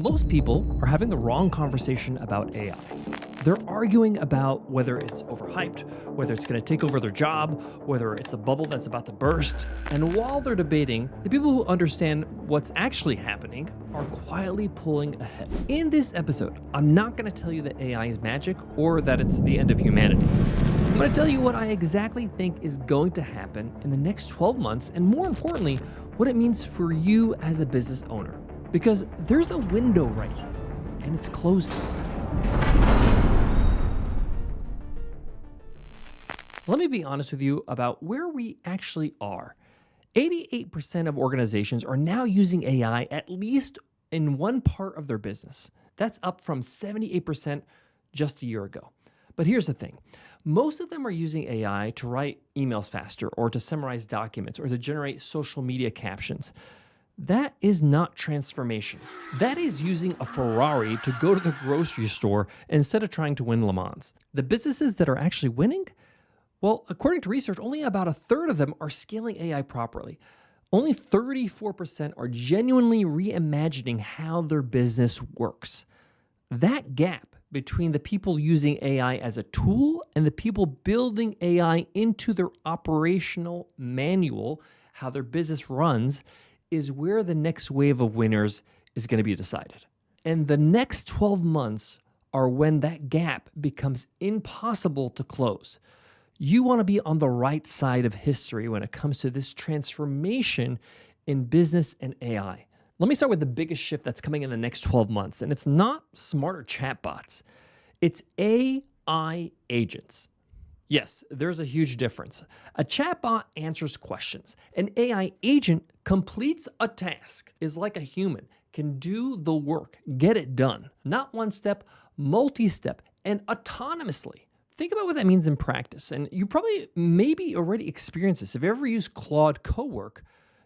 Most people are having the wrong conversation about AI. They're arguing about whether it's overhyped, whether it's going to take over their job, whether it's a bubble that's about to burst. And while they're debating, the people who understand what's actually happening are quietly pulling ahead. In this episode, I'm not going to tell you that AI is magic or that it's the end of humanity. I'm going to tell you what I exactly think is going to happen in the next 12 months, and more importantly, what it means for you as a business owner. Because there's a window right now, and it's closing. Let me be honest with you about where we actually are. 88% of organizations are now using AI at least in one part of their business. That's up from 78% just a year ago. But here's the thing. Most of them are using AI to write emails faster or to summarize documents or to generate social media captions. That is not transformation. That is using a Ferrari to go to the grocery store instead of trying to win Le Mans. The businesses that are actually winning, well, according to research, only about a third of them are scaling AI properly. Only 34% are genuinely reimagining how their business works. That gap between the people using AI as a tool and the people building AI into their operational manual, how their business runs, is where the next wave of winners is going to be decided. And the next 12 months are when that gap becomes impossible to close. You want to be on the right side of history when it comes to this transformation in business and AI. Let me start with the biggest shift that's coming in the next 12 months, and it's not smarter chatbots. It's AI agents. Yes, there's a huge difference. A chatbot answers questions. An AI agent completes a task, is like a human, can do the work, get it done. Not one step, multi-step, and autonomously. Think about what that means in practice. And you probably maybe already experienced this. If you ever use Claude Cowork,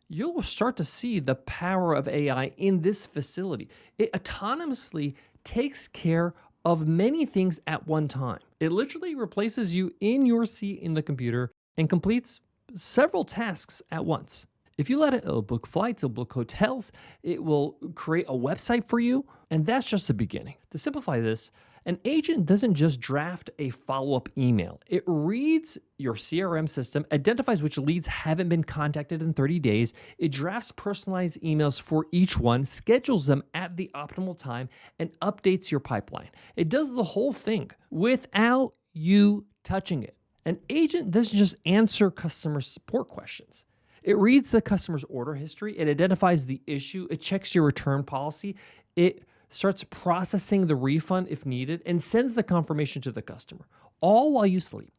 you'll start to see the power of AI in this facility. It autonomously takes care of many things at one time. It literally replaces you in your seat in the computer and completes several tasks at once. If you let it, it'll book flights, it'll book hotels, it will create a website for you, and that's just the beginning. To simplify this, an agent doesn't just draft a follow-up email. It reads your CRM system, identifies which leads haven't been contacted in 30 days. It drafts personalized emails for each one, schedules them at the optimal time, and updates your pipeline. It does the whole thing without you touching it. An agent doesn't just answer customer support questions. It reads the customer's order history. It identifies the issue. It checks your return policy. It starts processing the refund if needed, and sends the confirmation to the customer, all while you sleep.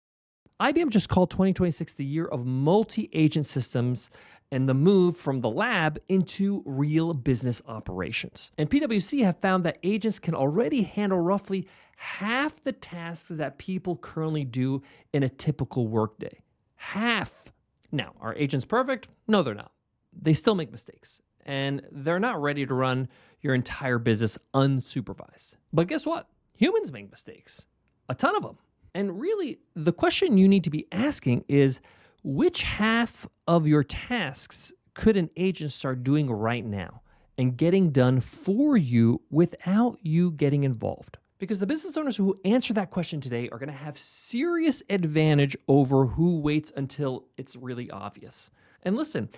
IBM just called 2026 the year of multi-agent systems and the move from the lab into real business operations. And PwC have found that agents can already handle roughly half the tasks that people currently do in a typical workday. Half. Now, are agents perfect? No, they're not. They still make mistakes. And they're not ready to run your entire business unsupervised. But guess what? Humans make mistakes, a ton of them. And really, the question you need to be asking is, which half of your tasks could an agent start doing right now and getting done for you without you getting involved? Because the business owners who answer that question today are going to have serious advantage over who waits until it's really obvious. And listen,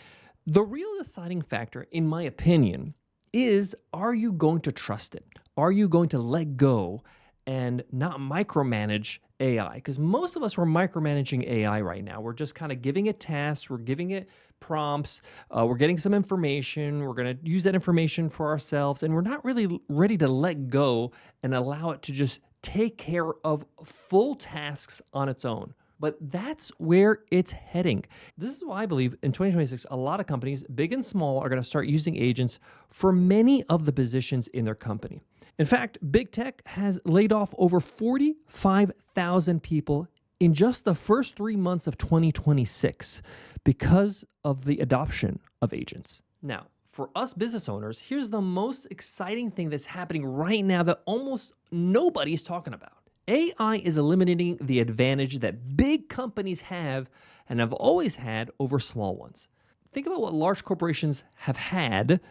the real deciding factor, in my opinion, is, are you going to trust it? Are you going to let go and not micromanage AI? Because most of us are micromanaging AI right now. We're just kind of giving it tasks, we're giving it prompts, we're getting some information, we're going to use that information for ourselves, and we're not really ready to let go and allow it to just take care of full tasks on its own. But that's where it's heading. This is why I believe in 2026, a lot of companies, big and small, are going to start using agents for many of the positions in their company. In fact, big tech has laid off over 45,000 people in just the first 3 months of 2026 because of the adoption of agents. Now, for us business owners, here's the most exciting thing that's happening right now that almost nobody's talking about. AI is eliminating the advantage that big companies have and have always had over small ones. Think about what large corporations have had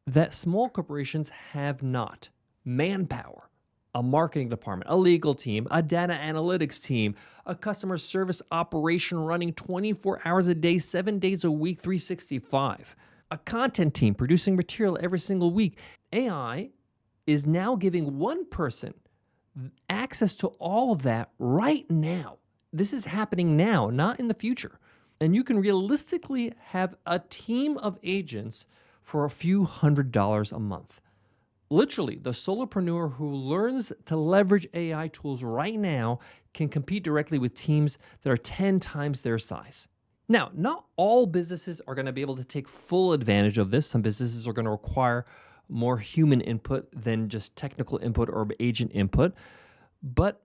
that small corporations have not: manpower, a marketing department, a legal team, a data analytics team, a customer service operation running 24 hours a day, 7 days a week, 365, a content team producing material every single week. AI is now giving one person access to all of that right now. This is happening now, not in the future. And you can realistically have a team of agents for a few $100s a month. Literally, the solopreneur who learns to leverage AI tools right now can compete directly with teams that are 10 times their size. Now, not all businesses are going to be able to take full advantage of this. Some businesses are going to require more human input than just technical input or agent input. But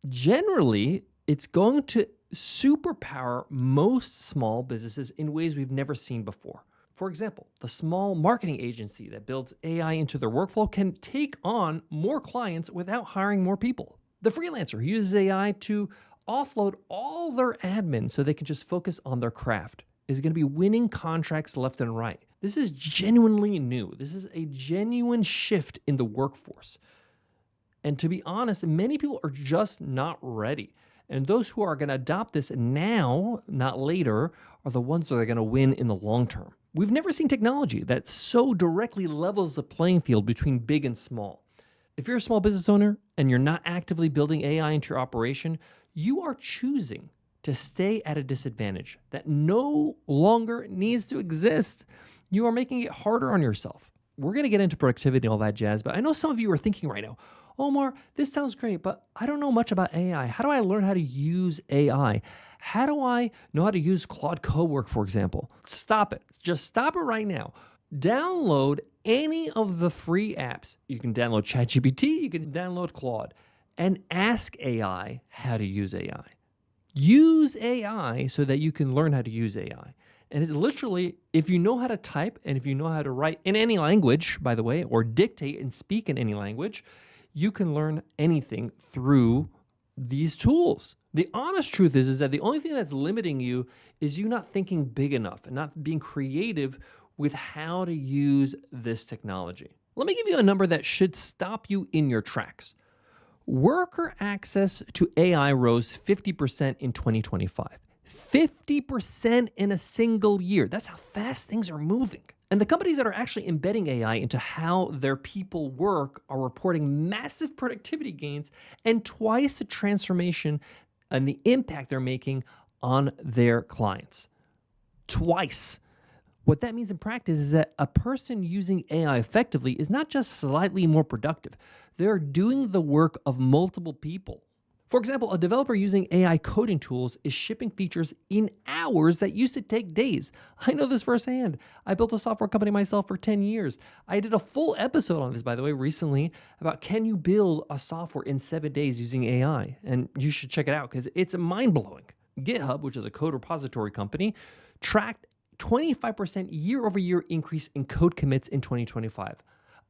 generally, it's going to superpower most small businesses in ways we've never seen before. For example, the small marketing agency that builds AI into their workflow can take on more clients without hiring more people. The freelancer who uses AI to offload all their admin so they can just focus on their craft is going to be winning contracts left and right. This is genuinely new. This is a genuine shift in the workforce. And to be honest, many people are just not ready. And those who are going to adopt this now, not later, are the ones that are going to win in the long term. We've never seen technology that so directly levels the playing field between big and small. If you're a small business owner and you're not actively building AI into your operation, you are choosing to stay at a disadvantage that no longer needs to exist. You are making it harder on yourself. We're going to get into productivity and all that jazz, but I know some of you are thinking right now, Omar, this sounds great, but I don't know much about AI. How do I learn how to use AI? How do I know how to use Claude Cowork, for example? Stop it. Just stop it right now. Download any of the free apps. You can download ChatGPT, you can download Claude, and ask AI how to use AI. Use AI so that you can learn how to use AI. And it's literally, if you know how to type and if you know how to write in any language, by the way, or dictate and speak in any language, you can learn anything through these tools. The honest truth is that the only thing that's limiting you is you not thinking big enough and not being creative with how to use this technology. Let me give you a number that should stop you in your tracks. Worker access to AI rose 50% in 2025. 50% in a single year. That's how fast things are moving. And the companies that are actually embedding AI into how their people work are reporting massive productivity gains and twice the transformation and the impact they're making on their clients. Twice. What that means in practice is that a person using AI effectively is not just slightly more productive. They're doing the work of multiple people. For example, a developer using AI coding tools is shipping features in hours that used to take days. I know this firsthand. I built a software company myself for 10 years. I did a full episode on this, by the way, recently about can you build a software in 7 days using AI? And you should check it out because it's mind-blowing. GitHub, which is a code repository company, tracked 25% year-over-year increase in code commits in 2025.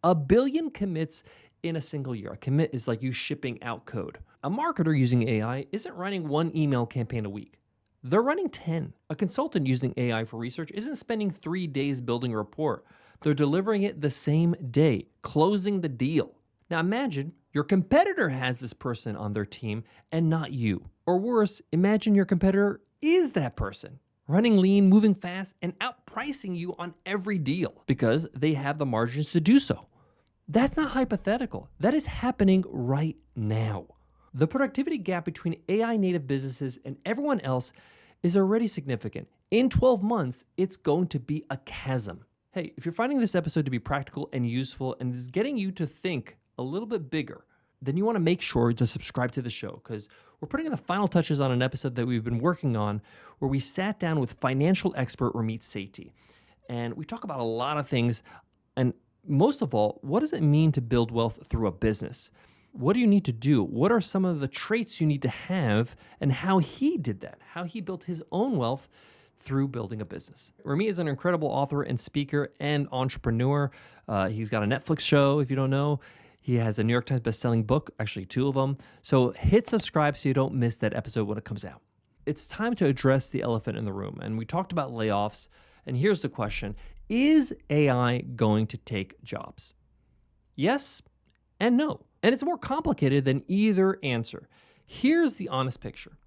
1 billion commits in a single year. A commit is like you shipping out code. A marketer using AI isn't running one email campaign a week. They're running 10. A consultant using AI for research isn't spending 3 days building a report. They're delivering it the same day, closing the deal. Now imagine your competitor has this person on their team and not you. Or worse, imagine your competitor is that person, running lean, moving fast, and outpricing you on every deal because they have the margins to do so. That's not hypothetical. That is happening right now. The productivity gap between AI native businesses and everyone else is already significant. In 12 months, it's going to be a chasm. Hey, if you're finding this episode to be practical and useful and is getting you to think a little bit bigger, then you want to make sure to subscribe to the show because we're putting in the final touches on an episode that we've been working on where we sat down with financial expert Ramit Sethi. And we talk about a lot of things. And most of all, what does it mean to build wealth through a business? What do you need to do? What are some of the traits you need to have and how he did that, how he built his own wealth through building a business. Ramit is an incredible author and speaker and entrepreneur. He's got a Netflix show, if you don't know. He has a New York Times bestselling book, actually 2 of them. So hit subscribe so you don't miss that episode when it comes out. It's time to address the elephant in the room. And we talked about layoffs. And here's the question. Is AI going to take jobs? Yes and no. And it's more complicated than either answer. Here's the honest picture.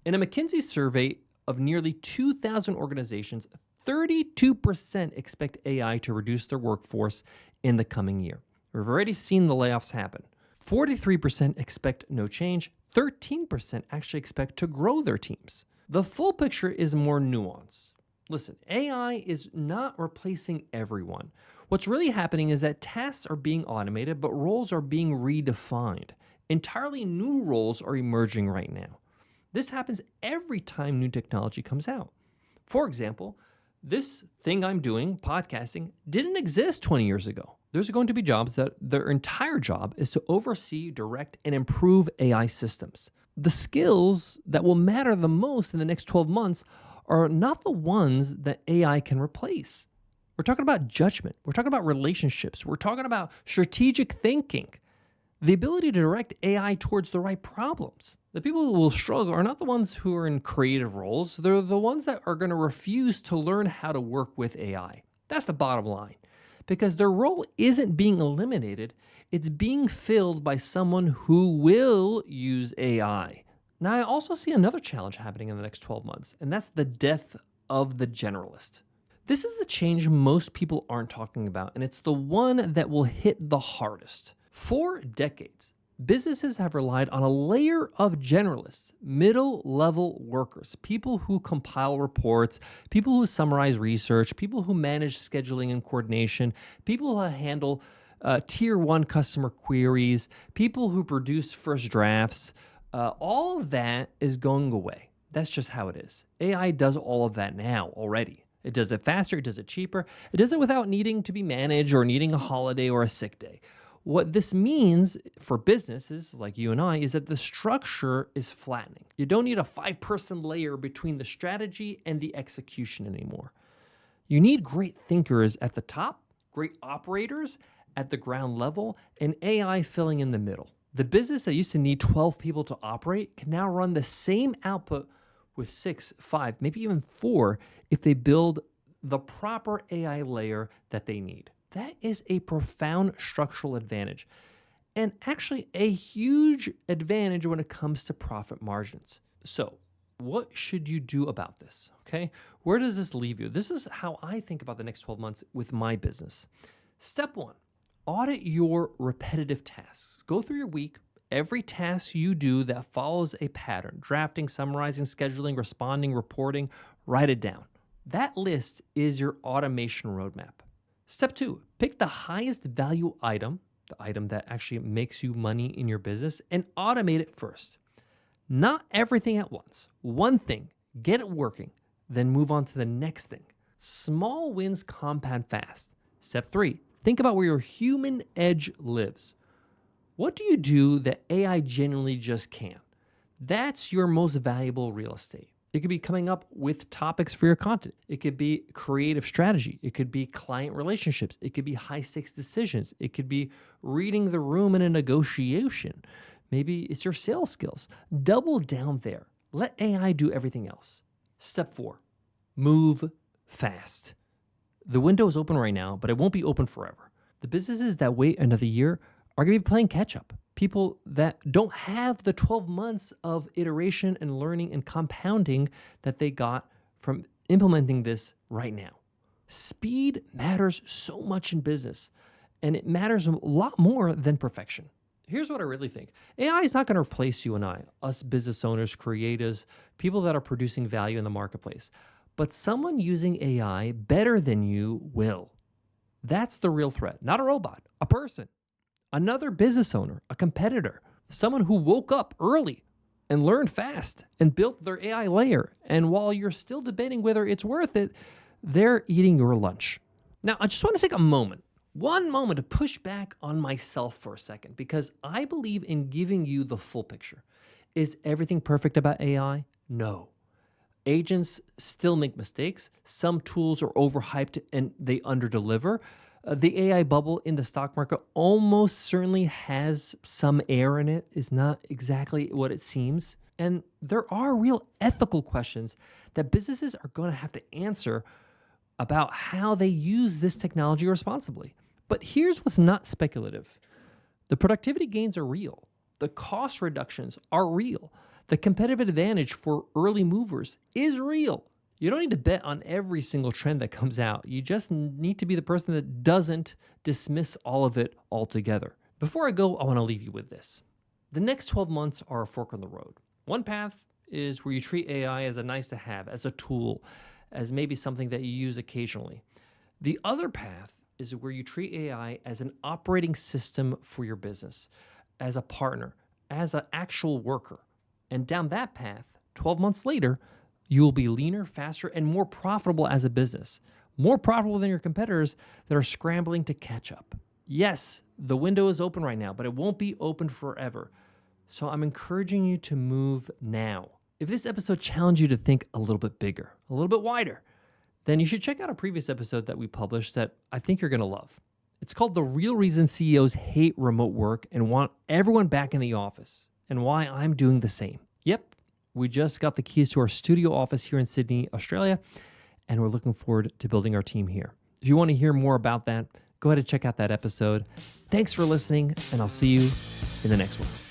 In a McKinsey survey of nearly 2,000 organizations, 32% expect AI to reduce their workforce in the coming year. We've already seen the layoffs happen. 43% expect no change. 13% actually expect to grow their teams. The full picture is more nuanced. Listen, AI is not replacing everyone. What's really happening is that tasks are being automated, but roles are being redefined. Entirely new roles are emerging right now. This happens every time new technology comes out. For example, this thing I'm doing, podcasting, didn't exist 20 years ago. There's going to be jobs that their entire job is to oversee, direct, and improve AI systems. The skills that will matter the most in the next 12 months are not the ones that AI can replace. We're talking about judgment. We're talking about relationships. We're talking about strategic thinking. The ability to direct AI towards the right problems. The people who will struggle are not the ones who are in creative roles. They're the ones that are going to refuse to learn how to work with AI. That's the bottom line. Because their role isn't being eliminated, it's being filled by someone who will use AI. Now, I also see another challenge happening in the next 12 months, and that's the death of the generalist. This is the change most people aren't talking about, and it's the one that will hit the hardest. For decades, businesses have relied on a layer of generalists, middle-level workers, people who compile reports, people who summarize research, people who manage scheduling and coordination, people who handle tier one customer queries, people who produce first drafts. All of that is going away. That's just how it is. AI does all of that now already. It does it faster, it does it cheaper, it does it without needing to be managed or needing a holiday or a sick day. What this means for businesses like you and I is that the structure is flattening. You don't need a 5-person layer between the strategy and the execution anymore. You need great thinkers at the top, great operators at the ground level, and AI filling in the middle. The business that used to need 12 people to operate can now run the same output with 6, 5, maybe even 4 if they build the proper AI layer that they need. That is a profound structural advantage and actually a huge advantage when it comes to profit margins. So, what should you do about this? Okay, where does this leave you? This is how I think about the next 12 months with my business. Step 1, audit your repetitive tasks. Go through your week. Every task you do that follows a pattern, drafting, summarizing, scheduling, responding, reporting, write it down. That list is your automation roadmap. Step 2, pick the highest value item, the item that actually makes you money in your business, and automate it first. Not everything at once. One thing, get it working, then move on to the next thing. Small wins compound fast. Step 3, think about where your human edge lives. What do you do that AI genuinely just can't? That's your most valuable real estate. It could be coming up with topics for your content. It could be creative strategy. It could be client relationships. It could be high stakes decisions. It could be reading the room in a negotiation. Maybe it's your sales skills. Double down there. Let AI do everything else. Step 4, move fast. The window is open right now, but it won't be open forever. The businesses that wait another year are going to be playing catch up. People that don't have the 12 months of iteration and learning and compounding that they got from implementing this right now. Speed matters so much in business, and it matters a lot more than perfection. Here's what I really think. AI is not going to replace you and I, us business owners, creatives, people that are producing value in the marketplace. But someone using AI better than you will. That's the real threat. Not a robot, a person. Another business owner, a competitor, someone who woke up early and learned fast and built their AI layer. And while you're still debating whether it's worth it, they're eating your lunch. Now, I just want to take one moment to push back on myself for a second, because I believe in giving you the full picture. Is everything perfect about AI? No. Agents still make mistakes. Some tools are overhyped and they underdeliver. The AI bubble in the stock market almost certainly has some air in it, is not exactly what it seems. And there are real ethical questions that businesses are going to have to answer about how they use this technology responsibly. But here's what's not speculative. The productivity gains are real. The cost reductions are real. The competitive advantage for early movers is real. You don't need to bet on every single trend that comes out. You just need to be the person that doesn't dismiss all of it altogether. Before I go, I want to leave you with this. The next 12 months are a fork in the road. One path is where you treat AI as a nice to have, as a tool, as maybe something that you use occasionally. The other path is where you treat AI as an operating system for your business, as a partner, as an actual worker. And down that path, 12 months later, you will be leaner, faster, and more profitable as a business. More profitable than your competitors that are scrambling to catch up. Yes, the window is open right now, but it won't be open forever. So I'm encouraging you to move now. If this episode challenged you to think a little bit bigger, a little bit wider, then you should check out a previous episode that we published that I think you're going to love. It's called The Real Reason CEOs Hate Remote Work and Want Everyone Back in the Office, and Why I'm Doing the Same. Yep, we just got the keys to our studio office here in Sydney, Australia, and we're looking forward to building our team here. If you want to hear more about that, go ahead and check out that episode. Thanks for listening, and I'll see you in the next one.